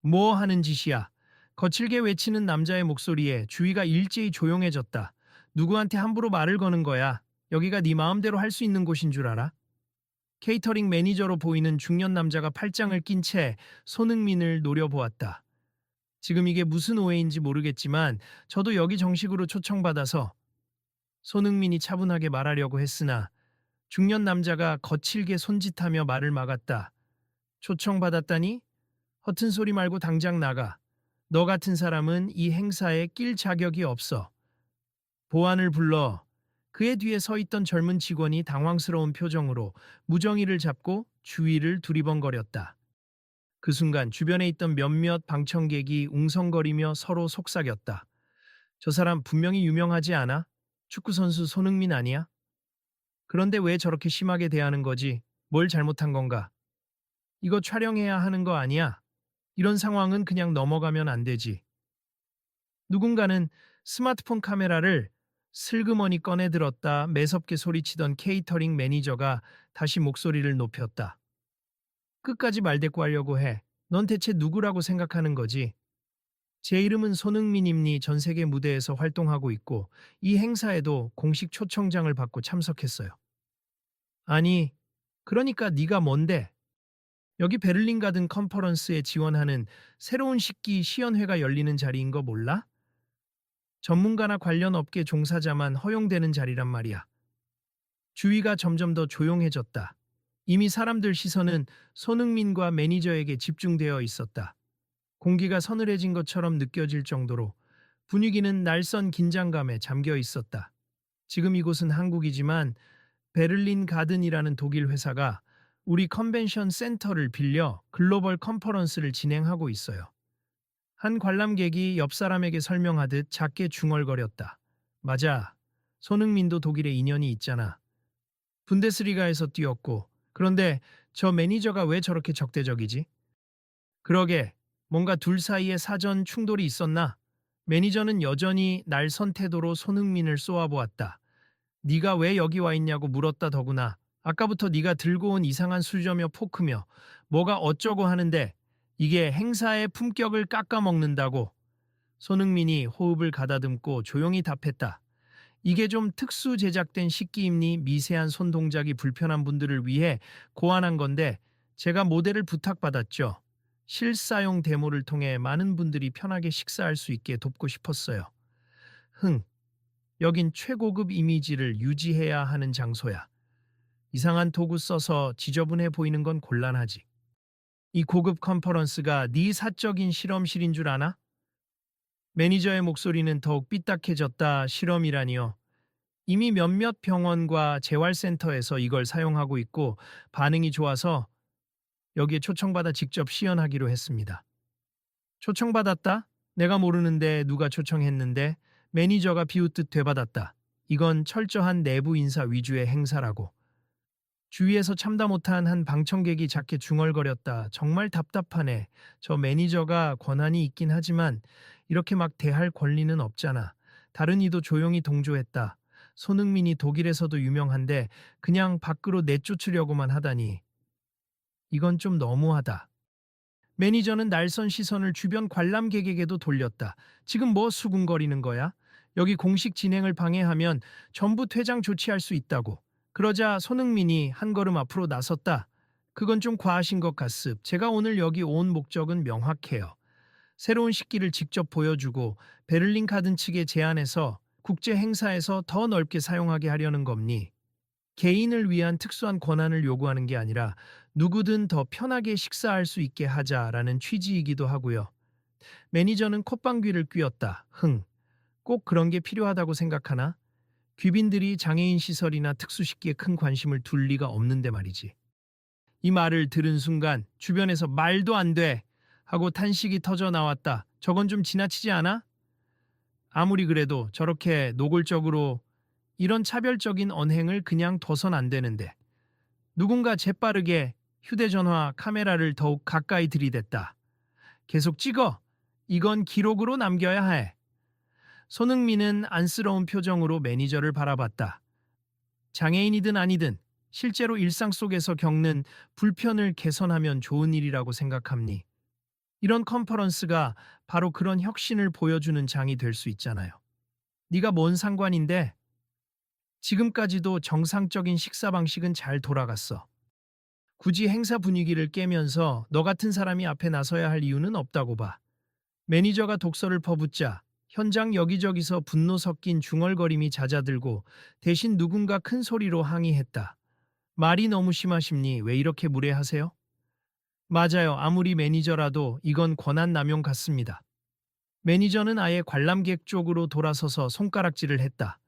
뭐 하는 짓이야? 거칠게 외치는 남자의 목소리에 주위가 일제히 조용해졌다. 누구한테 함부로 말을 거는 거야? 여기가 네 마음대로 할 수 있는 곳인 줄 알아? 케이터링 매니저로 보이는 중년 남자가 팔짱을 낀 채 손흥민을 노려보았다. 지금 이게 무슨 오해인지 모르겠지만 저도 여기 정식으로 초청받아서. 손흥민이 차분하게 말하려고 했으나 중년 남자가 거칠게 손짓하며 말을 막았다. 초청받았다니? 허튼 소리 말고 당장 나가. 너 같은 사람은 이 행사에 낄 자격이 없어. 보안을 불러. 그의 뒤에 서 있던 젊은 직원이 당황스러운 표정으로 무정이를 잡고 주위를 두리번거렸다. 그 순간 주변에 있던 몇몇 방청객이 웅성거리며 서로 속삭였다. 저 사람 분명히 유명하지 않아? 축구선수 손흥민 아니야? 그런데 왜 저렇게 심하게 대하는 거지? 뭘 잘못한 건가? 이거 촬영해야 하는 거 아니야? 이런 상황은 그냥 넘어가면 안 되지. 누군가는 스마트폰 카메라를 슬그머니 꺼내 들었다 매섭게 소리치던 케이터링 매니저가 다시 목소리를 높였다. 끝까지 말대꾸하려고 해. 넌 대체 누구라고 생각하는 거지? 제 이름은 손흥민입니 전 세계 무대에서 활동하고 있고 이 행사에도 공식 초청장을 받고 참석했어요. 아니, 그러니까 네가 뭔데? 여기 베를린 가든 컨퍼런스에 지원하는 새로운 식기 시연회가 열리는 자리인 거 몰라? 전문가나 관련 업계 종사자만 허용되는 자리란 말이야. 주위가 점점 더 조용해졌다. 이미 사람들 시선은 손흥민과 매니저에게 집중되어 있었다. 공기가 서늘해진 것처럼 느껴질 정도로 분위기는 날선 긴장감에 잠겨 있었다. 지금 이곳은 한국이지만 베를린 가든이라는 독일 회사가 우리 컨벤션 센터를 빌려 글로벌 컨퍼런스를 진행하고 있어요. 한 관람객이 옆 사람에게 설명하듯 작게 중얼거렸다. 맞아. 손흥민도 독일에 인연이 있잖아. 분데스리가에서 뛰었고. 그런데 저 매니저가 왜 저렇게 적대적이지? 그러게. 뭔가 둘 사이에 사전 충돌이 있었나? 매니저는 여전히 날선 태도로 손흥민을 쏘아보았다. 네가 왜 여기 와 있냐고 물었다 더구나. 아까부터 네가 들고 온 이상한 수저며 포크며 뭐가 어쩌고 하는데 이게 행사의 품격을 깎아먹는다고. 손흥민이 호흡을 가다듬고 조용히 답했다. 이게 좀 특수 제작된 식기입니 미세한 손 동작이 불편한 분들을 위해 고안한 건데 제가 모델을 부탁받았죠. 실사용 데모를 통해 많은 분들이 편하게 식사할 수 있게 돕고 싶었어요. 흥, 여긴 최고급 이미지를 유지해야 하는 장소야. 이상한 도구 써서 지저분해 보이는 건 곤란하지. 이 고급 컨퍼런스가 네 사적인 실험실인 줄 아나? 매니저의 목소리는 더욱 삐딱해졌다. 실험이라니요. 이미 몇몇 병원과 재활센터에서 이걸 사용하고 있고 반응이 좋아서 여기에 초청받아 직접 시연하기로 했습니다. 초청받았다? 내가 모르는데 누가 초청했는데 매니저가 비웃듯 되받았다. 이건 철저한 내부 인사 위주의 행사라고. 주위에서 참다 못한 한 방청객이 작게 중얼거렸다. 정말 답답하네. 저 매니저가 권한이 있긴 하지만 이렇게 막 대할 권리는 없잖아. 다른 이도 조용히 동조했다. 손흥민이 독일에서도 유명한데 그냥 밖으로 내쫓으려고만 하다니. 이건 좀 너무하다. 매니저는 날선 시선을 주변 관람객에게도 돌렸다. 지금 뭐 수군거리는 거야? 여기 공식 진행을 방해하면 전부 퇴장 조치할 수 있다고. 그러자 손흥민이 한 걸음 앞으로 나섰다. 그건 좀 과하신 것 같습. 제가 오늘 여기 온 목적은 명확해요. 새로운 식기를 직접 보여주고 베를린 가든 측에 제안해서 국제 행사에서 더 넓게 사용하게 하려는 겁니. 개인을 위한 특수한 권한을 요구하는 게 아니라 누구든 더 편하게 식사할 수 있게 하자라는 취지이기도 하고요. 매니저는 콧방귀를 뀌었다. 흥, 꼭 그런 게 필요하다고 생각하나? 귀빈들이 장애인 시설이나 특수식기에 큰 관심을 둘 리가 없는데 말이지. 이 말을 들은 순간 주변에서 말도 안 돼! 하고 탄식이 터져 나왔다. 저건 좀 지나치지 않아? 아무리 그래도 저렇게 노골적으로 이런 차별적인 언행을 그냥 둬선 안 되는데. 누군가 재빠르게 휴대전화 카메라를 더욱 가까이 들이댔다. 계속 찍어. 이건 기록으로 남겨야 해. 손흥민은 안쓰러운 표정으로 매니저를 바라봤다. 장애인이든 아니든 실제로 일상 속에서 겪는 불편을 개선하면 좋은 일이라고 생각합니. 이런 컨퍼런스가 바로 그런 혁신을 보여주는 장이 될 수 있잖아요. 네가 뭔 상관인데? 지금까지도 정상적인 식사 방식은 잘 돌아갔어. 굳이 행사 분위기를 깨면서 너 같은 사람이 앞에 나서야 할 이유는 없다고 봐. 매니저가 독서를 퍼붓자 현장 여기저기서 분노 섞인 중얼거림이 잦아들고 대신 누군가 큰 소리로 항의했다. 말이 너무 심하십니? 왜 이렇게 무례하세요? 맞아요. 아무리 매니저라도 이건 권한 남용 같습니다. 매니저는 아예 관람객 쪽으로 돌아서서 손가락질을 했다.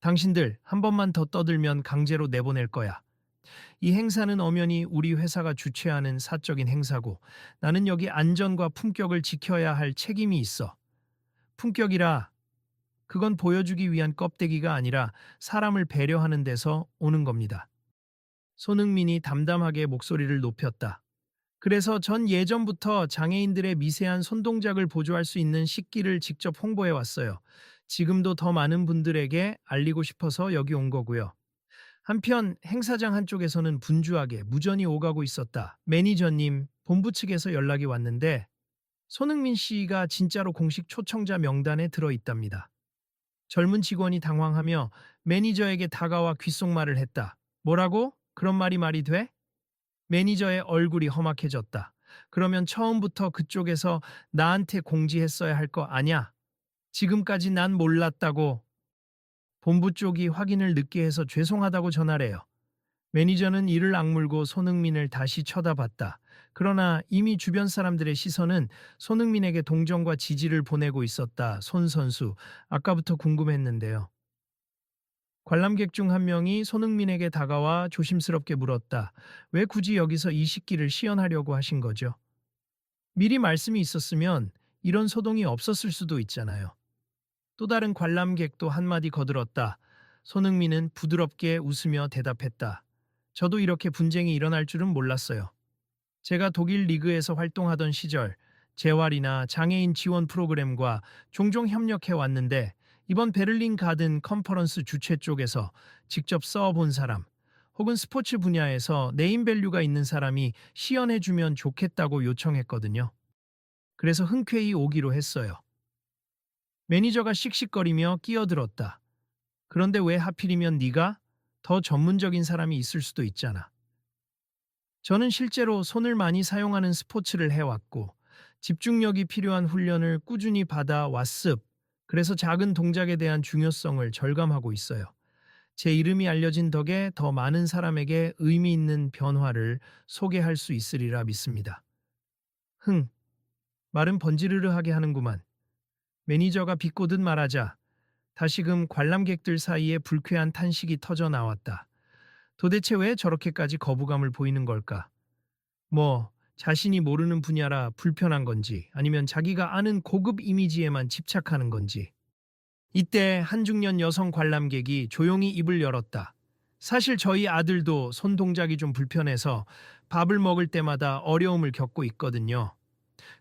당신들 한 번만 더 떠들면 강제로 내보낼 거야. 이 행사는 엄연히 우리 회사가 주최하는 사적인 행사고 나는 여기 안전과 품격을 지켜야 할 책임이 있어. 품격이라 그건 보여주기 위한 껍데기가 아니라 사람을 배려하는 데서 오는 겁니다. 손흥민이 담담하게 목소리를 높였다. 그래서 전 예전부터 장애인들의 미세한 손동작을 보조할 수 있는 식기를 직접 홍보해 왔어요. 지금도 더 많은 분들에게 알리고 싶어서 여기 온 거고요. 한편 행사장 한쪽에서는 분주하게 무전이 오가고 있었다. 매니저님, 본부 측에서 연락이 왔는데 손흥민 씨가 진짜로 공식 초청자 명단에 들어 있답니다. 젊은 직원이 당황하며 매니저에게 다가와 귓속말을 했다. 뭐라고? 그런 말이 돼? 매니저의 얼굴이 험악해졌다. 그러면 처음부터 그쪽에서 나한테 공지했어야 할 거 아냐? 지금까지 난 몰랐다고. 본부 쪽이 확인을 늦게 해서 죄송하다고 전하래요. 매니저는 이를 악물고 손흥민을 다시 쳐다봤다. 그러나 이미 주변 사람들의 시선은 손흥민에게 동정과 지지를 보내고 있었다. 손 선수, 아까부터 궁금했는데요. 관람객 중 한 명이 손흥민에게 다가와 조심스럽게 물었다. 왜 굳이 여기서 이 식기를 시연하려고 하신 거죠? 미리 말씀이 있었으면 이런 소동이 없었을 수도 있잖아요. 또 다른 관람객도 한마디 거들었다. 손흥민은 부드럽게 웃으며 대답했다. 저도 이렇게 분쟁이 일어날 줄은 몰랐어요. 제가 독일 리그에서 활동하던 시절 재활이나 장애인 지원 프로그램과 종종 협력해 왔는데 이번 베를린 가든 컨퍼런스 주최 쪽에서 직접 써본 사람 혹은 스포츠 분야에서 네임밸류가 있는 사람이 시연해주면 좋겠다고 요청했거든요. 그래서 흔쾌히 오기로 했어요. 매니저가 씩씩거리며 끼어들었다. 그런데 왜 하필이면 네가? 더 전문적인 사람이 있을 수도 있잖아. 저는 실제로 손을 많이 사용하는 스포츠를 해왔고 집중력이 필요한 훈련을 꾸준히 받아왔습. 그래서 작은 동작에 대한 중요성을 절감하고 있어요. 제 이름이 알려진 덕에 더 많은 사람에게 의미 있는 변화를 소개할 수 있으리라 믿습니다. 흥, 말은 번지르르하게 하는구만. 매니저가 비꼬듯 말하자 다시금 관람객들 사이에 불쾌한 탄식이 터져 나왔다. 도대체 왜 저렇게까지 거부감을 보이는 걸까? 뭐, 자신이 모르는 분야라 불편한 건지 아니면 자기가 아는 고급 이미지에만 집착하는 건지. 이때 한중년 여성 관람객이 조용히 입을 열었다. 사실 저희 아들도 손 동작이 좀 불편해서 밥을 먹을 때마다 어려움을 겪고 있거든요.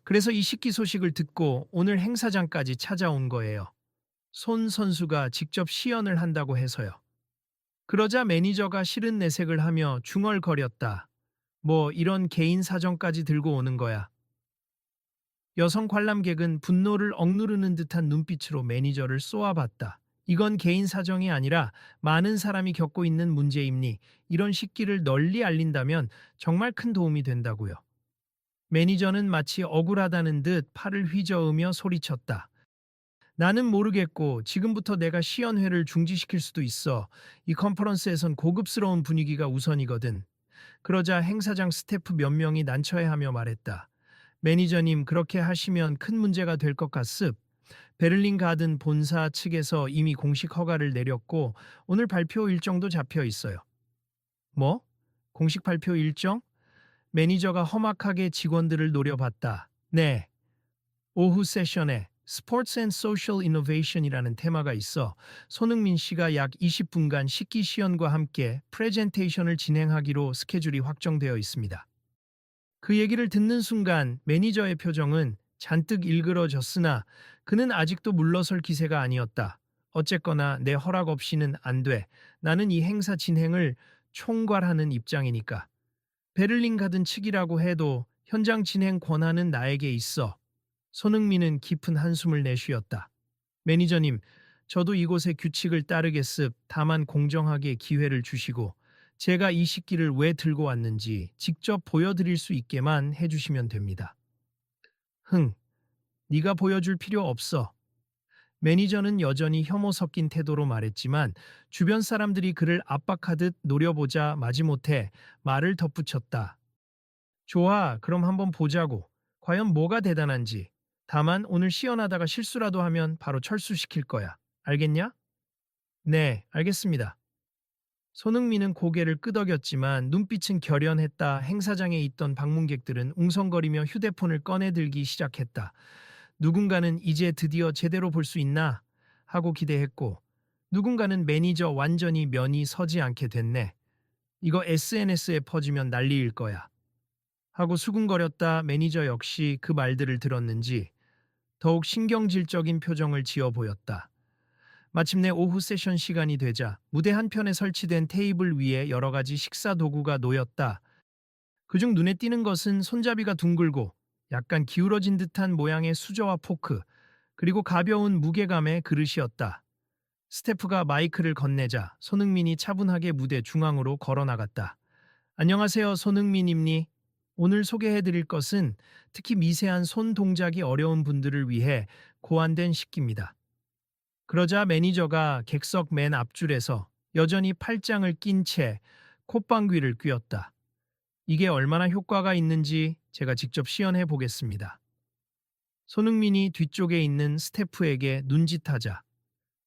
그래서 이 식기 소식을 듣고 오늘 행사장까지 찾아온 거예요. 손 선수가 직접 시연을 한다고 해서요. 그러자 매니저가 싫은 내색을 하며 중얼거렸다. 뭐 이런 개인 사정까지 들고 오는 거야. 여성 관람객은 분노를 억누르는 듯한 눈빛으로 매니저를 쏘아봤다. 이건 개인 사정이 아니라 많은 사람이 겪고 있는 문제입니. 이런 식기를 널리 알린다면 정말 큰 도움이 된다고요. 매니저는 마치 억울하다는 듯 팔을 휘저으며 소리쳤다. 나는 모르겠고 지금부터 내가 시연회를 중지시킬 수도 있어. 이 컨퍼런스에선 고급스러운 분위기가 우선이거든. 그러자 행사장 스태프 몇 명이 난처해하며 말했다. 매니저님 그렇게 하시면 큰 문제가 될 것 같습. 베를린 가든 본사 측에서 이미 공식 허가를 내렸고 오늘 발표 일정도 잡혀 있어요. 뭐? 공식 발표 일정? 매니저가 험악하게 직원들을 노려봤다. 네. 오후 세션에 스포츠 앤 소셜 이노베이션이라는 테마가 있어 손흥민 씨가 약 20분간 식기 시연과 함께 프레젠테이션을 진행하기로 스케줄이 확정되어 있습니다. 그 얘기를 듣는 순간 매니저의 표정은 잔뜩 일그러졌으나 그는 아직도 물러설 기세가 아니었다. 어쨌거나 내 허락 없이는 안 돼. 나는 이 행사 진행을 총괄하는 입장이니까. 베를린 가든 측이라고 해도 현장 진행 권한은 나에게 있어. 손흥민은 깊은 한숨을 내쉬었다. 매니저님, 저도 이곳의 규칙을 따르겠습. 다만 공정하게 기회를 주시고 제가 이 식기를 왜 들고 왔는지 직접 보여드릴 수 있게만 해주시면 됩니다. 흥, 네가 보여줄 필요 없어. 매니저는 여전히 혐오 섞인 태도로 말했지만 주변 사람들이 그를 압박하듯 노려보자 마지못해 말을 덧붙였다. 좋아, 그럼 한번 보자고. 과연 뭐가 대단한지. 다만 오늘 시연하다가 실수라도 하면 바로 철수시킬 거야. 알겠냐? 네, 알겠습니다. 손흥민은 고개를 끄덕였지만 눈빛은 결연했다. 행사장에 있던 방문객들은 웅성거리며 휴대폰을 꺼내들기 시작했다. 누군가는 이제 드디어 제대로 볼 수 있나 하고 기대했고, 누군가는 매니저 완전히 면이 서지 않게 됐네. 이거 SNS에 퍼지면 난리일 거야. 하고 수군거렸다. 매니저 역시 그 말들을 들었는지 더욱 신경질적인 표정을 지어 보였다. 마침내 오후 세션 시간이 되자 무대 한편에 설치된 테이블 위에 여러 가지 식사 도구가 놓였다. 그중 눈에 띄는 것은 손잡이가 둥글고 약간 기울어진 듯한 모양의 수저와 포크, 그리고 가벼운 무게감의 그릇이었다. 스태프가 마이크를 건네자 손흥민이 차분하게 무대 중앙으로 걸어 나갔다. 안녕하세요, 손흥민입니. 오늘 소개해드릴 것은 특히 미세한 손 동작이 어려운 분들을 위해 고안된 식기입니다. 그러자 매니저가 객석 맨 앞줄에서 여전히 팔짱을 낀 채 콧방귀를 뀌었다. 이게 얼마나 효과가 있는지 제가 직접 시연해 보겠습니다. 손흥민이 뒤쪽에 있는 스태프에게 눈짓하자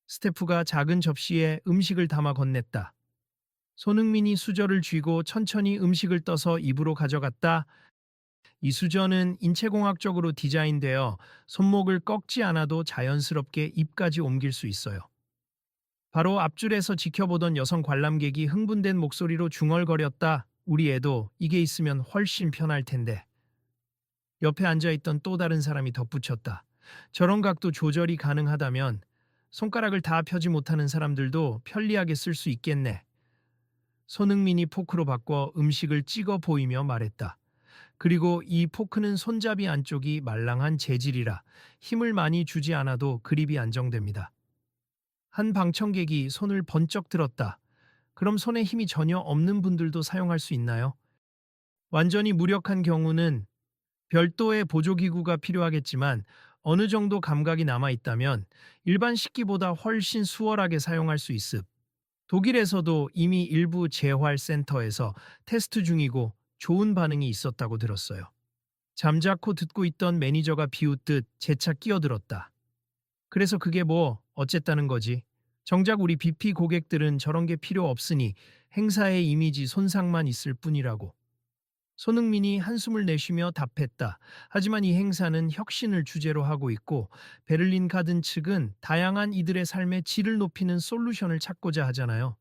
스태프가 작은 접시에 음식을 담아 건넸다. 손흥민이 수저를 쥐고 천천히 음식을 떠서 입으로 가져갔다. 이 수저는 인체공학적으로 디자인되어 손목을 꺾지 않아도 자연스럽게 입까지 옮길 수 있어요. 바로 앞줄에서 지켜보던 여성 관람객이 흥분된 목소리로 중얼거렸다. 우리 애도 이게 있으면 훨씬 편할 텐데. 옆에 앉아있던 또 다른 사람이 덧붙였다. 저런 각도 조절이 가능하다면 손가락을 다 펴지 못하는 사람들도 편리하게 쓸 수 있겠네. 손흥민이 포크로 바꿔 음식을 찍어 보이며 말했다. 그리고 이 포크는 손잡이 안쪽이 말랑한 재질이라 힘을 많이 주지 않아도 그립이 안정됩니다. 한 방청객이 손을 번쩍 들었다. 그럼 손에 힘이 전혀 없는 분들도 사용할 수 있나요? 완전히 무력한 경우는 별도의 보조기구가 필요하겠지만 어느 정도 감각이 남아 있다면 일반 식기보다 훨씬 수월하게 사용할 수 있음. 독일에서도 이미 일부 재활센터에서 테스트 중이고 좋은 반응이 있었다고 들었어요. 잠자코 듣고 있던 매니저가 비웃듯 재차 끼어들었다. 그래서 그게 뭐 어쨌다는 거지. 정작 우리 BP 고객들은 저런 게 필요 없으니 행사의 이미지 손상만 있을 뿐이라고. 손흥민이 한숨을 내쉬며 답했다. 하지만 이 행사는 혁신을 주제로 하고 있고 베를린 가든 측은 다양한 이들의 삶의 질을 높이는 솔루션을 찾고자 하잖아요.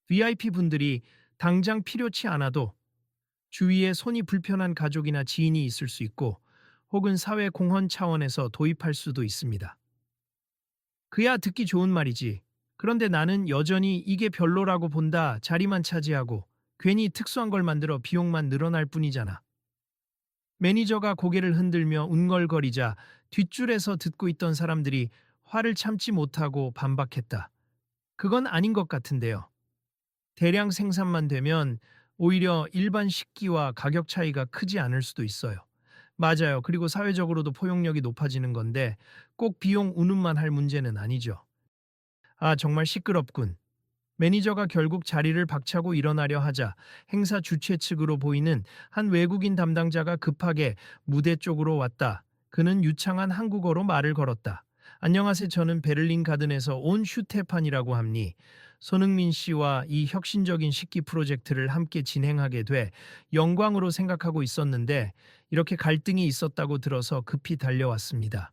VIP 분들이 당장 필요치 않아도 주위에 손이 불편한 가족이나 지인이 있을 수 있고 혹은 사회 공헌 차원에서 도입할 수도 있습니다. 그야 듣기 좋은 말이지. 그런데 나는 여전히 이게 별로라고 본다. 자리만 차지하고 괜히 특수한 걸 만들어 비용만 늘어날 뿐이잖아. 매니저가 고개를 흔들며 웅얼거리자 뒷줄에서 듣고 있던 사람들이 화를 참지 못하고 반박했다. 그건 아닌 것 같은데요. 대량 생산만 되면 오히려 일반 식기와 가격 차이가 크지 않을 수도 있어요. 맞아요. 그리고 사회적으로도 포용력이 높아지는 건데 꼭 비용 운운만 할 문제는 아니죠. 아, 정말 시끄럽군. 매니저가 결국 자리를 박차고 일어나려 하자 행사 주최 측으로 보이는 한 외국인 담당자가 급하게 무대 쪽으로 왔다. 그는 유창한 한국어로 말을 걸었다. 안녕하세요. 저는 베를린 가든에서 온 슈테판이라고 합니. 손흥민 씨와 이 혁신적인 식기 프로젝트를 함께 진행하게 돼 영광으로 생각하고 있었는데 이렇게 갈등이 있었다고 들어서 급히 달려왔습니다.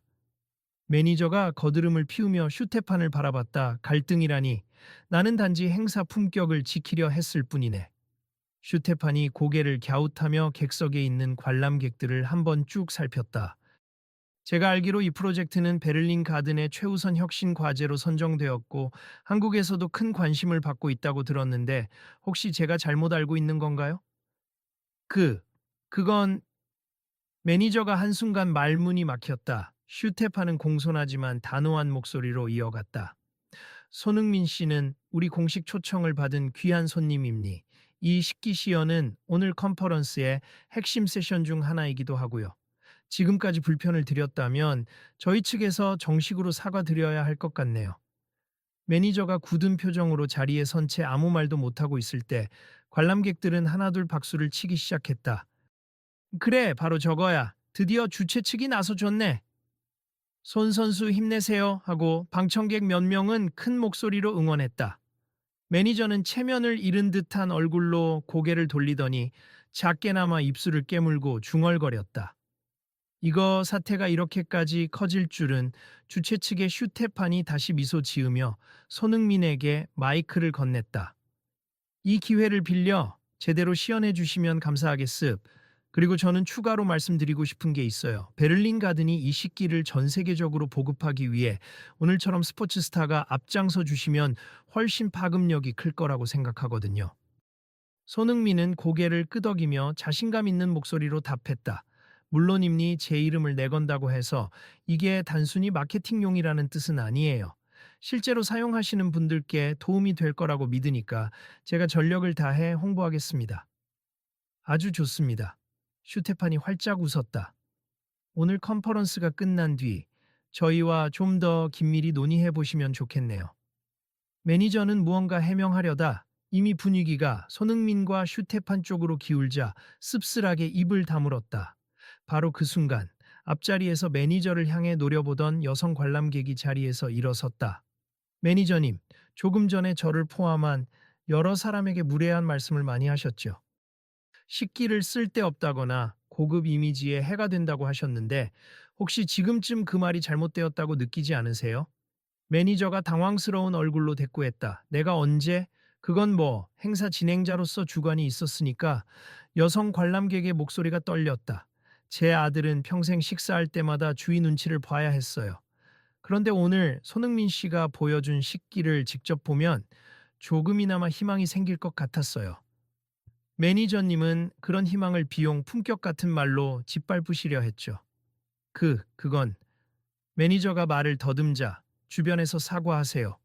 매니저가 거드름을 피우며 슈테판을 바라봤다. 갈등이라니. 나는 단지 행사 품격을 지키려 했을 뿐이네. 슈테판이 고개를 갸웃하며 객석에 있는 관람객들을 한번 쭉 살폈다. 제가 알기로 이 프로젝트는 베를린 가든의 최우선 혁신 과제로 선정되었고 한국에서도 큰 관심을 받고 있다고 들었는데 혹시 제가 잘못 알고 있는 건가요? 그건 매니저가 한순간 말문이 막혔다. 슈테파는 공손하지만 단호한 목소리로 이어갔다. 손흥민 씨는 우리 공식 초청을 받은 귀한 손님입니. 이 식기 시연은 오늘 컨퍼런스의 핵심 세션 중 하나이기도 하고요. 지금까지 불편을 드렸다면 저희 측에서 정식으로 사과드려야 할 것 같네요. 매니저가 굳은 표정으로 자리에 선 채 아무 말도 못하고 있을 때 관람객들은 하나둘 박수를 치기 시작했다. 그래, 바로 저거야. 드디어 주최 측이 나서줬네. 손 선수 힘내세요 하고 방청객 몇 명은 큰 목소리로 응원했다. 매니저는 체면을 잃은 듯한 얼굴로 고개를 돌리더니 작게나마 입술을 깨물고 중얼거렸다. 이거 사태가 이렇게까지 커질 줄은. 주최 측의 슈테판이 다시 미소 지으며 손흥민에게 마이크를 건넸다. 이 기회를 빌려 제대로 시연해 주시면 감사하겠습. 그리고 저는 추가로 말씀드리고 싶은 게 있어요. 베를린 가든이 이 식기를 전 세계적으로 보급하기 위해 오늘처럼 스포츠 스타가 앞장서 주시면 훨씬 파급력이 클 거라고 생각하거든요. 손흥민은 고개를 끄덕이며 자신감 있는 목소리로 답했다. 물론입니 제 이름을 내건다고 해서 이게 단순히 마케팅용이라는 뜻은 아니에요. 실제로 사용하시는 분들께 도움이 될 거라고 믿으니까 제가 전력을 다해 홍보하겠습니다. 아주 좋습니다. 슈테판이 활짝 웃었다. 오늘 컨퍼런스가 끝난 뒤 저희와 좀 더 긴밀히 논의해 보시면 좋겠네요. 매니저는 무언가 해명하려다 이미 분위기가 손흥민과 슈테판 쪽으로 기울자 씁쓸하게 입을 다물었다. 바로 그 순간 앞자리에서 매니저를 향해 노려보던 여성 관람객이 자리에서 일어섰다. 매니저님, 조금 전에 저를 포함한 여러 사람에게 무례한 말씀을 많이 하셨죠. 식기를 쓸데없다거나 고급 이미지에 해가 된다고 하셨는데 혹시 지금쯤 그 말이 잘못되었다고 느끼지 않으세요? 매니저가 당황스러운 얼굴로 대꾸했다. 내가 언제? 그건 뭐 행사 진행자로서 주관이 있었으니까. 여성 관람객의 목소리가 떨렸다. 제 아들은 평생 식사할 때마다 주위 눈치를 봐야 했어요. 그런데 오늘 손흥민 씨가 보여준 식기를 직접 보면 조금이나마 희망이 생길 것 같았어요. 매니저님은 그런 희망을 비용 품격 같은 말로 짓밟으시려 했죠. 그건 매니저가 말을 더듬자 주변에서 사과하세요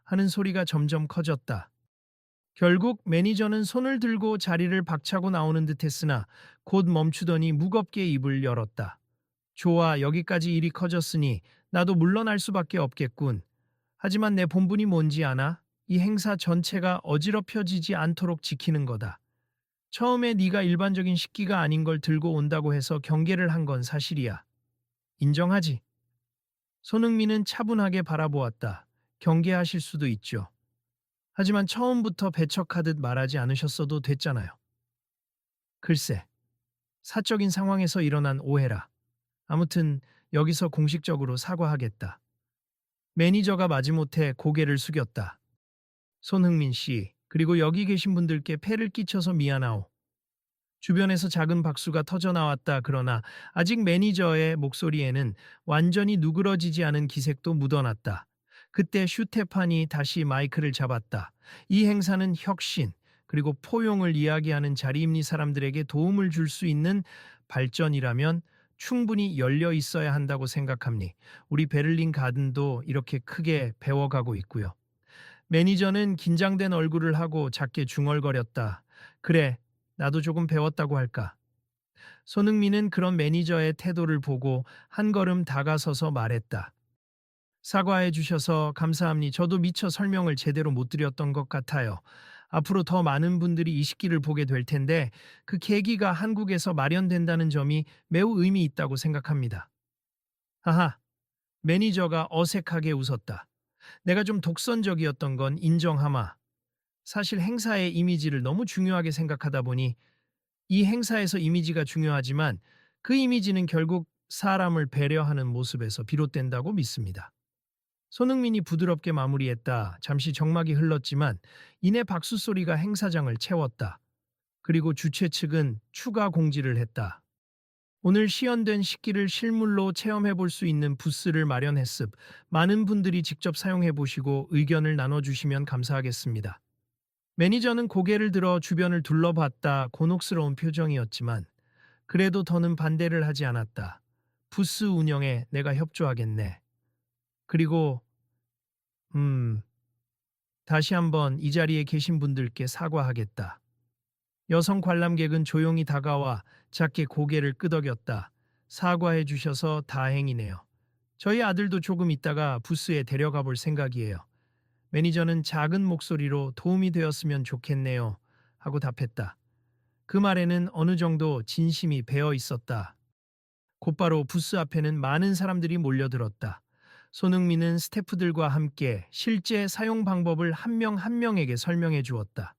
하는 소리가 점점 커졌다. 결국 매니저는 손을 들고 자리를 박차고 나오는 듯 했으나 곧 멈추더니 무겁게 입을 열었다. 좋아, 여기까지 일이 커졌으니 나도 물러날 수밖에 없겠군. 하지만 내 본분이 뭔지 아나? 이 행사 전체가 어지럽혀지지 않도록 지키는 거다. 처음에 네가 일반적인 식기가 아닌 걸 들고 온다고 해서 경계를 한 건 사실이야. 인정하지? 손흥민은 차분하게 바라보았다. 경계하실 수도 있죠. 하지만 처음부터 배척하듯 말하지 않으셨어도 됐잖아요. 글쎄, 사적인 상황에서 일어난 오해라. 아무튼 여기서 공식적으로 사과하겠다. 매니저가 마지못해 고개를 숙였다. 손흥민 씨, 그리고 여기 계신 분들께 폐를 끼쳐서 미안하오. 주변에서 작은 박수가 터져나왔다. 그러나 아직 매니저의 목소리에는 완전히 누그러지지 않은 기색도 묻어났다. 그때 슈테판이 다시 마이크를 잡았다. 이 행사는 혁신, 그리고 포용을 이야기하는 자리임니 사람들에게 도움을 줄 수 있는 발전이라면 충분히 열려 있어야 한다고 생각합니. 우리 베를린 가든도 이렇게 크게 배워가고 있고요. 매니저는 긴장된 얼굴을 하고 작게 중얼거렸다. 그래, 나도 조금 배웠다고 할까. 손흥민은 그런 매니저의 태도를 보고 한 걸음 다가서서 말했다. 사과해 주셔서 감사합니. 저도 미처 설명을 제대로 못 드렸던 것 같아요. 앞으로 더 많은 분들이 이 식기를 보게 될 텐데 그 계기가 한국에서 마련된다는 점이 매우 의미 있다고 생각합니다. 하하, 매니저가 어색하게 웃었다. 내가 좀 독선적이었던 건 인정하마. 사실 행사의 이미지를 너무 중요하게 생각하다 보니 이 행사에서 이미지가 중요하지만 그 이미지는 결국 사람을 배려하는 모습에서 비롯된다고 믿습니다. 손흥민이 부드럽게 마무리했다. 잠시 정막이 흘렀지만 이내 박수 소리가 행사장을 채웠다. 그리고 주최 측은 추가 공지를 했다. 오늘 시연된 식기를 실물로 체험해 볼 수 있는 부스를 마련했습. 많은 분들이 직접 사용해 보시고 의견을 나눠주시면 감사하겠습니다. 매니저는 고개를 들어 주변을 둘러봤다. 곤혹스러운 표정이었지만 그래도 더는 반대를 하지 않았다. 부스 운영에 내가 협조하겠네. 그리고 음, 다시 한번 이 자리에 계신 분들께 사과하겠다. 여성 관람객은 조용히 다가와 작게 고개를 끄덕였다. 사과해 주셔서 다행이네요. 저희 아들도 조금 있다가 부스에 데려가 볼 생각이에요. 매니저는 작은 목소리로 도움이 되었으면 좋겠네요. 하고 답했다. 그 말에는 어느 정도 진심이 배어 있었다. 곧바로 부스 앞에는 많은 사람들이 몰려들었다. 손흥민은 스태프들과 함께 실제 사용 방법을 한 명 한 명에게 설명해 주었다.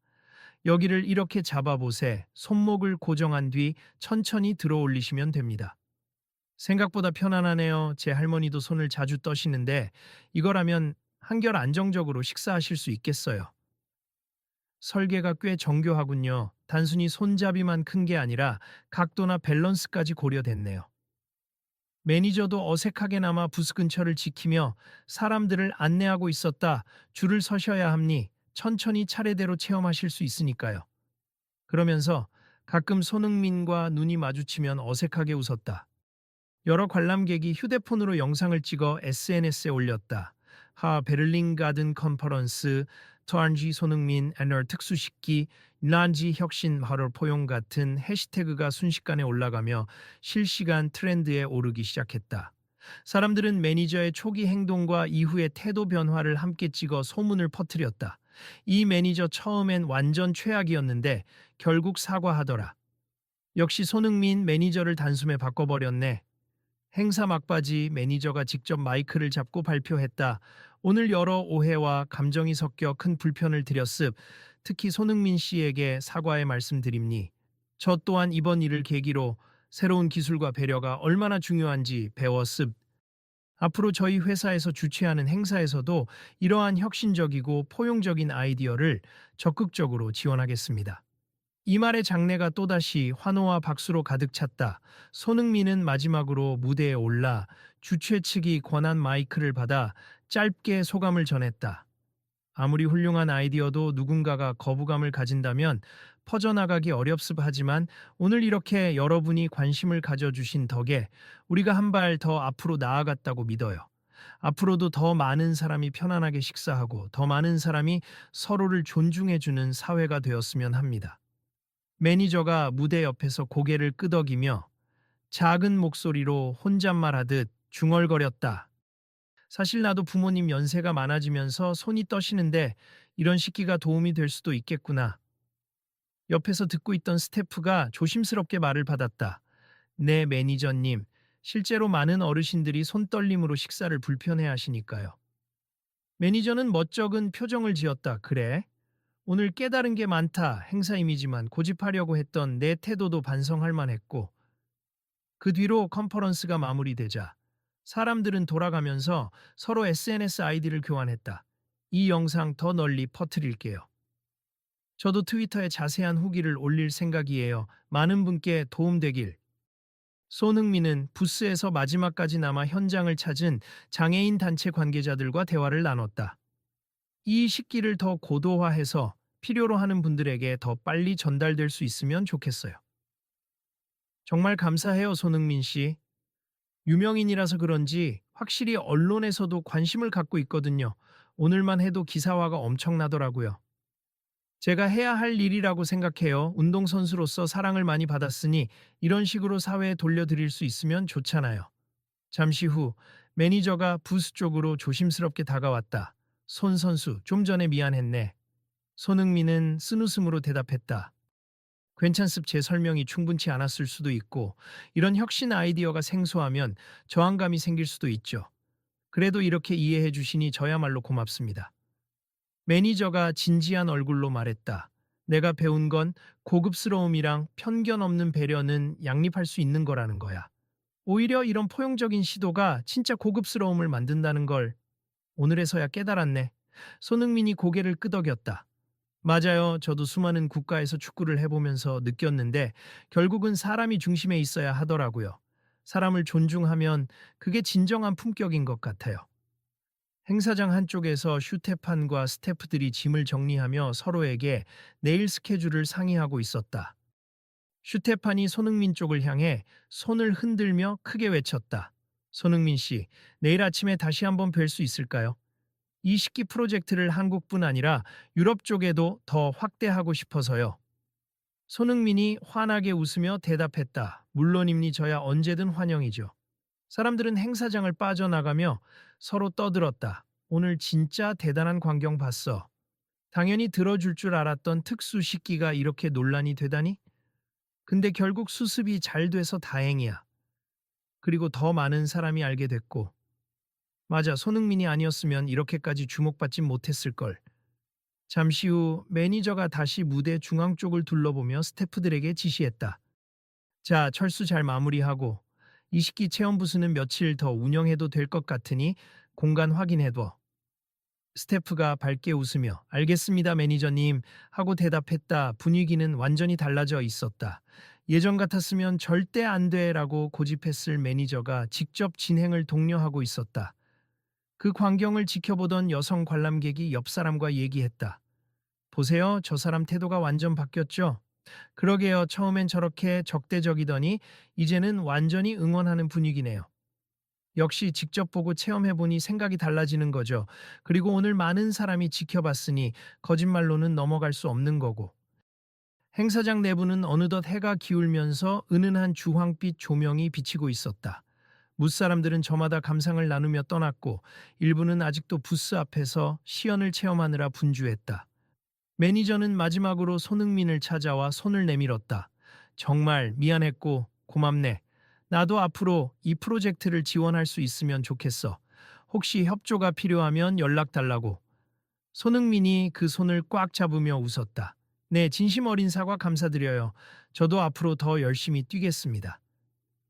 여기를 이렇게 잡아보세. 손목을 고정한 뒤 천천히 들어 올리시면 됩니다. 생각보다 편안하네요. 제 할머니도 손을 자주 떠시는데 이거라면 한결 안정적으로 식사하실 수 있겠어요. 설계가 꽤 정교하군요. 단순히 손잡이만 큰 게 아니라 각도나 밸런스까지 고려됐네요. 매니저도 어색하게나마 부스 근처를 지키며 사람들을 안내하고 있었다. 줄을 서셔야 합니. 천천히 차례대로 체험하실 수 있으니까요. 그러면서 가끔 손흥민과 눈이 마주치면 어색하게 웃었다. 여러 관람객이 휴대폰으로 영상을 찍어 SNS에 올렸다. 베를린 가든 컨퍼런스, 터안지 손흥민 애널 특수식기, 란지 혁신 화를 포용 같은 해시태그가 순식간에 올라가며 실시간 트렌드에 오르기 시작했다. 사람들은 매니저의 초기 행동과 이후의 태도 변화를 함께 찍어 소문을 퍼뜨렸다. 이 매니저 처음엔 완전 최악이었는데 결국 사과하더라. 역시 손흥민 매니저를 단숨에 바꿔버렸네. 행사 막바지 매니저가 직접 마이크를 잡고 발표했다. 오늘 여러 오해와 감정이 섞여 큰 불편을 드렸습. 특히 손흥민 씨에게 사과의 말씀드립니. 저 또한 이번 일을 계기로 새로운 기술과 배려가 얼마나 중요한지 배웠습. 앞으로 저희 회사에서 주최하는 행사에서도 이러한 혁신적이고 포용적인 아이디어를 적극적으로 지원하겠습니다. 이 말의 장내가 또다시 환호와 박수로 가득 찼다. 손흥민은 마지막으로 무대에 올라 주최 측이 권한 마이크를 받아 짧게 소감을 전했다. 아무리 훌륭한 아이디어도 누군가가 거부감을 가진다면 퍼져나가기 어렵습 하지만 오늘 이렇게 여러분이 관심을 가져주신 덕에 우리가 한 발 더 앞으로 나아갔다고 믿어요. 앞으로도 더 많은 사람이 편안하게 식사하고 더 많은 사람이 서로를 존중해주는 사회가 되었으면 합니다. 매니저가 무대 옆에서 고개를 끄덕이며 작은 목소리로 혼잣말하듯 중얼거렸다. 사실 나도 부모님 연세가 많아지면서 손이 떠시는데 이런 식기가 도움이 될 수도 있겠구나. 옆에서 듣고 있던 스태프가 조심스럽게 말을 받았다. 네, 매니저님. 실제로 많은 어르신들이 손떨림으로 식사를 불편해 하시니까요. 매니저는 멋쩍은 표정을 지었다. 그래? 오늘 깨달은 게 많다. 행사 이미지만 고집하려고 했던 내 태도도 반성할 만했고 그 뒤로 컨퍼런스가 마무리되자 사람들은 돌아가면서 서로 SNS 아이디를 교환했다. 이 영상 더 널리 퍼뜨릴게요. 저도 트위터에 자세한 후기를 올릴 생각이에요. 많은 분께 도움되길. 손흥민은 부스에서 마지막까지 남아 현장을 찾은 장애인 단체 관계자들과 대화를 나눴다. 이 식기를 더 고도화해서 필요로 하는 분들에게 더 빨리 전달될 수 있으면 좋겠어요. 정말 감사해요, 손흥민 씨. 유명인이라서 그런지 확실히 언론에서도 관심을 갖고 있거든요. 오늘만 해도 기사화가 엄청나더라고요. 제가 해야 할 일이라고 생각해요. 운동선수로서 사랑을 많이 받았으니 이런 식으로 사회에 돌려드릴 수 있으면 좋잖아요. 잠시 후 매니저가 부스 쪽으로 조심스럽게 다가왔다. 손 선수, 좀 전에 미안했네. 손흥민은 쓴웃음으로 대답했다. 괜찮습. 제 설명이 충분치 않았을 수도 있고 이런 혁신 아이디어가 생소하면 저항감이 생길 수도 있죠. 그래도 이렇게 이해해 주시니 저야말로 고맙습니다. 매니저가 진지한 얼굴로 말했다. 내가 배운 건 고급스러움이랑 편견 없는 배려는 양립할 수 있는 거라는 거야. 오히려 이런 포용적인 시도가 진짜 고급스러움을 만든다는 걸 오늘에서야 깨달았네. 손흥민이 고개를 끄덕였다. 맞아요. 저도 수많은 국가에서 축구를 해보면서 느꼈는데 결국은 사람이 중심에 있어야 하더라고요. 사람을 존중하면 그게 진정한 품격인 것 같아요. 행사장 한쪽에서 슈테판과 스태프들이 짐을 정리하며 서로에게 내일 스케줄을 상의하고 있었다. 슈테판이 손흥민 쪽을 향해 손을 흔들며 크게 외쳤다. 손흥민 씨, 내일 아침에 다시 한번 뵐 수 있을까요? 이 식기 프로젝트를 한국뿐 아니라 유럽 쪽에도 더 확대하고 싶어서요. 손흥민이 환하게 웃으며 대답했다. 물론입니 저야 언제든 환영이죠. 사람들은 행사장을 빠져나가며 서로 떠들었다. 오늘 진짜 대단한 광경 봤어. 당연히 들어줄 줄 알았던 특수 식기가 이렇게 논란이 되다니? 근데 결국 수습이 잘 돼서 다행이야. 그리고 더 많은 사람이 알게 됐고. 맞아, 손흥민이 아니었으면 이렇게까지 주목받진 못했을걸. 잠시 후 매니저가 다시 무대 중앙 쪽을 둘러보며 스태프들에게 지시했다. 자, 철수 잘 마무리하고 이 식기 체험 부스는 며칠 더 운영해도 될 것 같으니 공간 확인해둬. 스태프가 밝게 웃으며 알겠습니다 매니저님 하고 대답했다. 분위기는 완전히 달라져 있었다. 예전 같았으면 절대 안 돼라고 고집했을 매니저가 직접 진행을 독려하고 있었다. 그 광경을 지켜보던 여성 관람객이 옆 사람과 얘기했다. 보세요, 저 사람 태도가 완전 바뀌었죠? 그러게요, 처음엔 저렇게 적대적이더니 이제는 완전히 응원하는 분위기네요. 역시 직접 보고 체험해보니 생각이 달라지는 거죠. 그리고 오늘 많은 사람이 지켜봤으니 거짓말로는 넘어갈 수 없는 거고. 행사장 내부는 어느덧 해가 기울면서 은은한 주황빛 조명이 비치고 있었다. 무사람들은 저마다 감상을 나누며 떠났고 일부는 아직도 부스 앞에서 시연을 체험하느라 분주했다. 매니저는 마지막으로 손흥민을 찾아와 손을 내밀었다. 정말 미안했고 고맙네. 나도 앞으로 이 프로젝트를 지원할 수 있으면 좋겠어. 혹시 협조가 필요하면 연락 달라고. 손흥민이 그 손을 꽉 잡으며 웃었다. 네, 진심 어린 사과 감사드려요. 저도 앞으로 더 열심히 뛰겠습니다.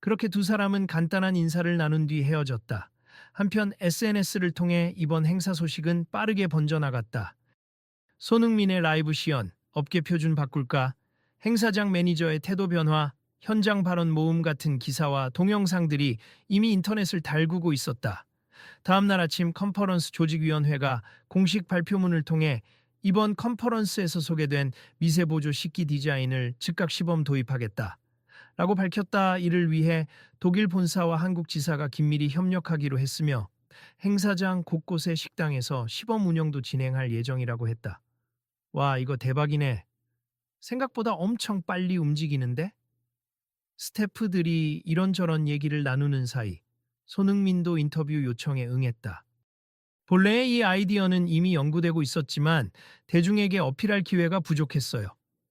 그렇게 두 사람은 간단한 인사를 나눈 뒤 헤어졌다. 한편 SNS를 통해 이번 행사 소식은 빠르게 번져나갔다. 손흥민의 라이브 시연, 업계 표준 바꿀까, 행사장 매니저의 태도 변화, 현장 발언 모음 같은 기사와 동영상들이 이미 인터넷을 달구고 있었다. 다음날 아침 컨퍼런스 조직위원회가 공식 발표문을 통해 이번 컨퍼런스에서 소개된 미세보조 식기 디자인을 즉각 시범 도입하겠다. 라고 밝혔다. 이를 위해 독일 본사와 한국 지사가 긴밀히 협력하기로 했으며 행사장 곳곳의 식당에서 시범 운영도 진행할 예정이라고 했다. 와, 이거 대박이네. 생각보다 엄청 빨리 움직이는데? 스태프들이 이런저런 얘기를 나누는 사이 손흥민도 인터뷰 요청에 응했다. 본래 이 아이디어는 이미 연구되고 있었지만 대중에게 어필할 기회가 부족했어요.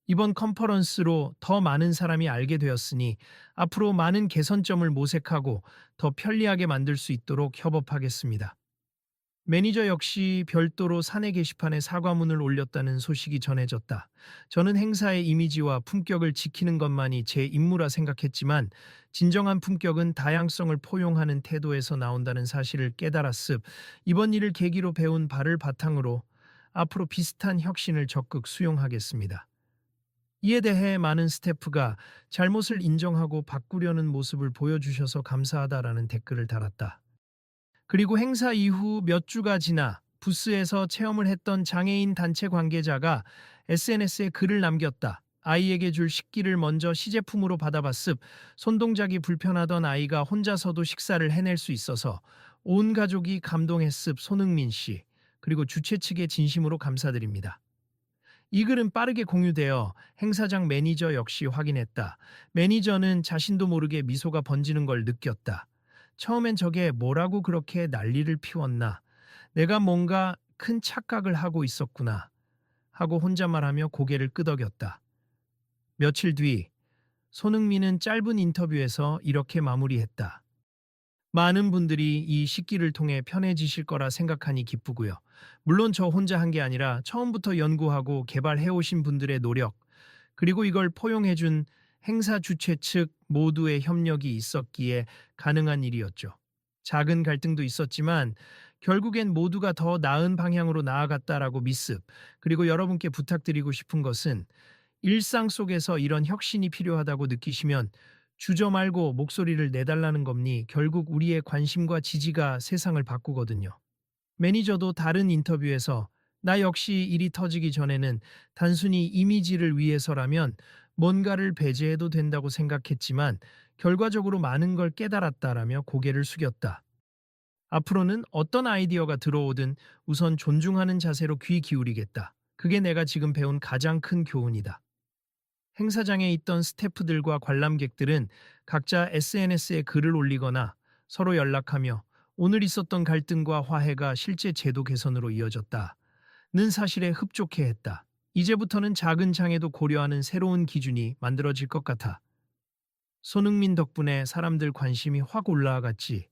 이번 컨퍼런스로 더 많은 사람이 알게 되었으니 앞으로 많은 개선점을 모색하고 더 편리하게 만들 수 있도록 협업하겠습니다. 매니저 역시 별도로 사내 게시판에 사과문을 올렸다는 소식이 전해졌다. 저는 행사의 이미지와 품격을 지키는 것만이 제 임무라 생각했지만 진정한 품격은 다양성을 포용하는 태도에서 나온다는 사실을 깨달았습. 이번 일을 계기로 배운 바를 바탕으로 앞으로 비슷한 혁신을 적극 수용하겠습니다. 이에 대해 많은 스태프가 잘못을 인정하고 바꾸려는 모습을 보여주셔서 감사하다라는 댓글을 달았다. 그리고 행사 이후 몇 주가 지나 부스에서 체험을 했던 장애인 단체 관계자가 SNS에 글을 남겼다. 아이에게 줄 식기를 먼저 시제품으로 받아봤습. 손동작이 불편하던 아이가 혼자서도 식사를 해낼 수 있어서 온 가족이 감동했습. 손흥민 씨. 그리고 주최 측에 진심으로 감사드립니다. 이 글은 빠르게 공유되어 행사장 매니저 역시 확인했다. 매니저는 자신도 모르게 미소가 번지는 걸 느꼈다. 처음엔 저게 뭐라고 그렇게 난리를 피웠나. 내가 뭔가 큰 착각을 하고 있었구나. 하고 혼잣말하며 고개를 끄덕였다. 며칠 뒤 손흥민은 짧은 인터뷰에서 이렇게 마무리했다. 많은 분들이 이 식기를 통해 편해지실 거라 생각하니 기쁘고요. 물론 저 혼자 한 게 아니라 처음부터 연구하고 개발해오신 분들의 노력, 그리고 이걸 포용해준 행사 주최 측 모두의 협력이 있었기에 가능한 일이었죠. 작은 갈등도 있었지만 결국엔 모두가 더 나은 방향으로 나아갔다라고 믿습. 그리고 여러분께 부탁드리고 싶은 것은 일상 속에서 이런 혁신이 필요하다고 느끼시면 주저 말고 목소리를 내달라는 겁니. 결국 우리의 관심과 지지가 세상을 바꾸거든요. 매니저도 다른 인터뷰에서 나 역시 일이 터지기 전에는 단순히 이미지를 위해서라면 뭔가를 배제해도 된다고 생각했지만 결과적으로 많은 걸 깨달았다라며 고개를 숙였다. 앞으로는 어떤 아이디어가 들어오든 우선 존중하는 자세로 귀 기울이겠다. 그게 내가 지금 배운 가장 큰 교훈이다. 행사장에 있던 스태프들과 관람객들은 각자 SNS에 글을 올리거나 서로 연락하며 오늘 있었던 갈등과 화해가 실제 제도 개선으로 이어졌다는 사실에 흡족해했다. 이제부터는 작은 장애도 고려하는 새로운 기준이 만들어질 것 같아. 손흥민 덕분에 사람들 관심이 확 올라갔지.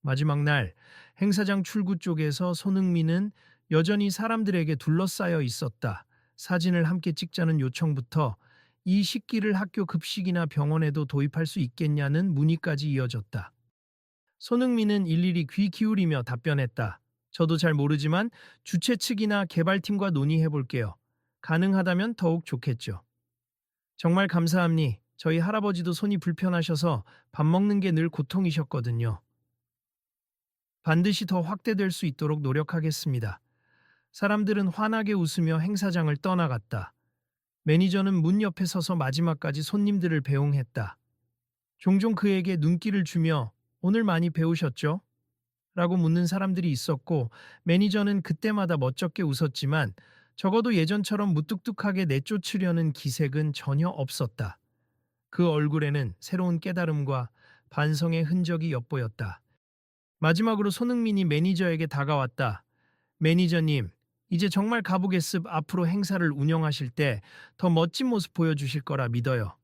마지막 날 행사장 출구 쪽에서 손흥민은 여전히 사람들에게 둘러싸여 있었다. 사진을 함께 찍자는 요청부터 이 식기를 학교 급식이나 병원에도 도입할 수 있겠냐는 문의까지 이어졌다. 손흥민은 일일이 귀 기울이며 답변했다. 저도 잘 모르지만 주최 측이나 개발팀과 논의해 볼게요. 가능하다면 더욱 좋겠죠. 정말 감사합니. 저희 할아버지도 손이 불편하셔서 밥 먹는 게 늘 고통이셨거든요. 반드시 더 확대될 수 있도록 노력하겠습니다. 사람들은 환하게 웃으며 행사장을 떠나갔다. 매니저는 문 옆에 서서 마지막까지 손님들을 배웅했다. 종종 그에게 눈길을 주며 오늘 많이 배우셨죠? 라고 묻는 사람들이 있었고 매니저는 그때마다 멋쩍게 웃었지만 적어도 예전처럼 무뚝뚝하게 내쫓으려는 기색은 전혀 없었다. 그 얼굴에는 새로운 깨달음과 반성의 흔적이 엿보였다. 마지막으로 손흥민이 매니저에게 다가왔다. 매니저님, 이제 정말 가보겠습. 앞으로 행사를 운영하실 때 더 멋진 모습 보여주실 거라 믿어요.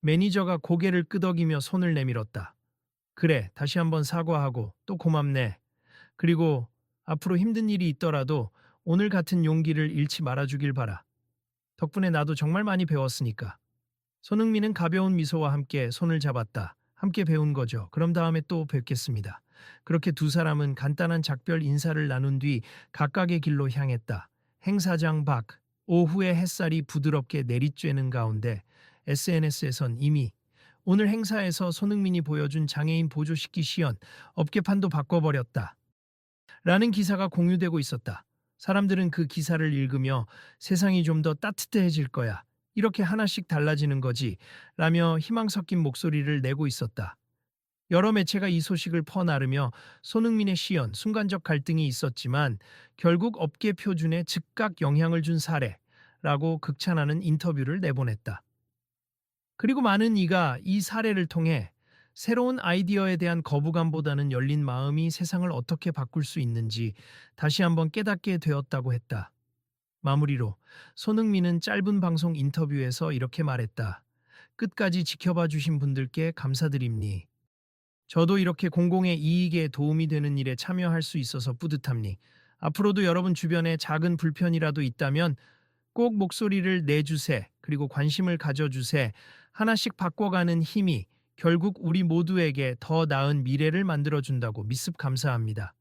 매니저가 고개를 끄덕이며 손을 내밀었다. 그래, 다시 한번 사과하고 또 고맙네. 그리고 앞으로 힘든 일이 있더라도 오늘 같은 용기를 잃지 말아주길 바라. 덕분에 나도 정말 많이 배웠으니까. 손흥민은 가벼운 미소와 함께 손을 잡았다. 함께 배운 거죠. 그럼 다음에 또 뵙겠습니다. 그렇게 두 사람은 간단한 작별 인사를 나눈 뒤 각각의 길로 향했다. 행사장 밖, 오후의 햇살이 부드럽게 내리쬐는 가운데 SNS에선 이미 오늘 행사에서 손흥민이 보여준 장애인 보조식기 시연, 업계판도 바꿔버렸다. 라는 기사가 공유되고 있었다. 사람들은 그 기사를 읽으며 세상이 좀 더 따뜻해질 거야. 이렇게 하나씩 달라지는 거지. 라며 희망 섞인 목소리를 내고 있었다. 여러 매체가 이 소식을 퍼나르며 손흥민의 시연, 순간적 갈등이 있었지만 결국 업계 표준에 즉각 영향을 준 사례라고 극찬하는 인터뷰를 내보냈다. 그리고 많은 이가 이 사례를 통해 새로운 아이디어에 대한 거부감보다는 열린 마음이 세상을 어떻게 바꿀 수 있는지 다시 한번 깨닫게 되었다고 했다. 마무리로 손흥민은 짧은 방송 인터뷰에서 이렇게 말했다. 끝까지 지켜봐 주신 분들께 감사드립니. 저도 이렇게 공공의 이익에 도움이 되는 일에 참여할 수 있어서 뿌듯합니. 앞으로도 여러분 주변에 작은 불편이라도 있다면 꼭 목소리를 내주세. 그리고 관심을 가져주세. 하나씩 바꿔가는 힘이 결국 우리 모두에게 더 나은 미래를 만들어준다고 미습 감사합니다.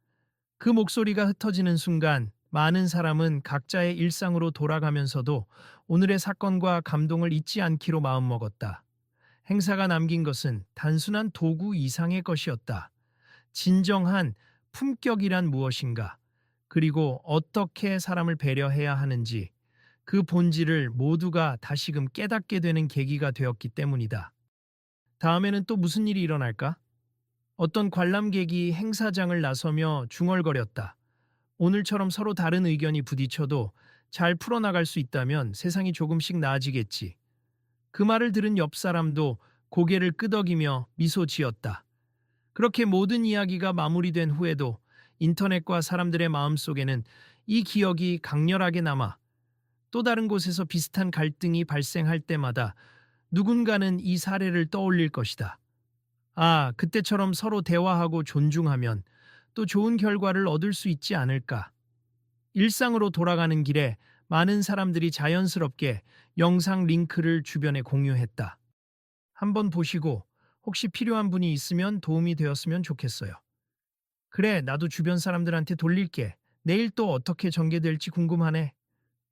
그 목소리가 흩어지는 순간 많은 사람은 각자의 일상으로 돌아가면서도 오늘의 사건과 감동을 잊지 않기로 마음먹었다. 행사가 남긴 것은 단순한 도구 이상의 것이었다. 진정한 품격이란 무엇인가, 그리고 어떻게 사람을 배려해야 하는지 그 본질을 모두가 다시금 깨닫게 되는 계기가 되었기 때문이다. 다음에는 또 무슨 일이 일어날까? 어떤 관람객이 행사장을 나서며 중얼거렸다. 오늘처럼 서로 다른 의견이 부딪혀도 잘 풀어나갈 수 있다면 세상이 조금씩 나아지겠지. 그 말을 들은 옆 사람도 고개를 끄덕이며 미소 지었다. 그렇게 모든 이야기가 마무리된 후에도 인터넷과 사람들의 마음속에는 이 기억이 강렬하게 남아 또 다른 곳에서 비슷한 갈등이 발생할 때마다 누군가는 이 사례를 떠올릴 것이다. 아, 그때처럼 서로 대화하고 존중하면 또 좋은 결과를 얻을 수 있지 않을까. 일상으로 돌아가는 길에 많은 사람들이 자연스럽게 영상 링크를 주변에 공유했다. 한번 보시고 혹시 필요한 분이 있으면 도움이 되었으면 좋겠어요. 그래, 나도 주변 사람들한테 돌릴게. 내일 또 어떻게 전개될지 궁금하네.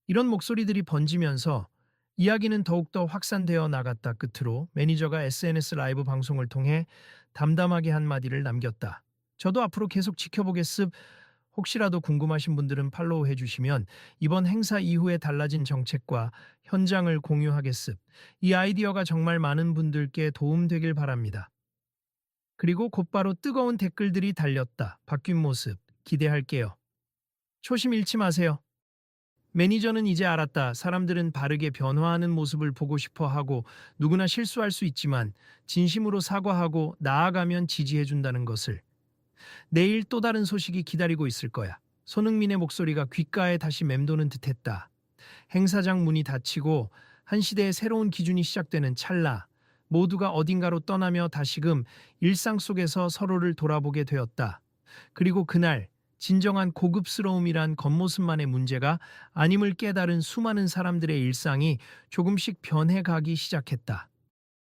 이런 목소리들이 번지면서 이야기는 더욱더 확산되어 나갔다. 끝으로 매니저가 SNS 라이브 방송을 통해 담담하게 한마디를 남겼다. 저도 앞으로 계속 지켜보겠습. 혹시라도 궁금하신 분들은 팔로우 해주시면 이번 행사 이후에 달라진 정책과 현장을 공유하겠습. 이 아이디어가 정말 많은 분들께 도움되길 바랍니다. 그리고 곧바로 뜨거운 댓글들이 달렸다. 바뀐 모습 기대할게요. 초심 잃지 마세요. 매니저는 이제 알았다. 사람들은 바르게 변화하는 모습을 보고 싶어 하고 누구나 실수할 수 있지만 진심으로 사과하고 나아가면 지지해준다는 것을. 내일 또 다른 소식이 기다리고 있을 거야. 손흥민의 목소리가 귓가에 다시 맴도는 듯했다. 행사장 문이 닫히고 한 시대의 새로운 기준이 시작되는 찰나 모두가 어딘가로 떠나며 다시금 일상 속에서 서로를 돌아보게 되었다. 그리고 그날 진정한 고급스러움이란 겉모습만의 문제가 아님을 깨달은 수많은 사람들의 일상이 조금씩 변해가기 시작했다.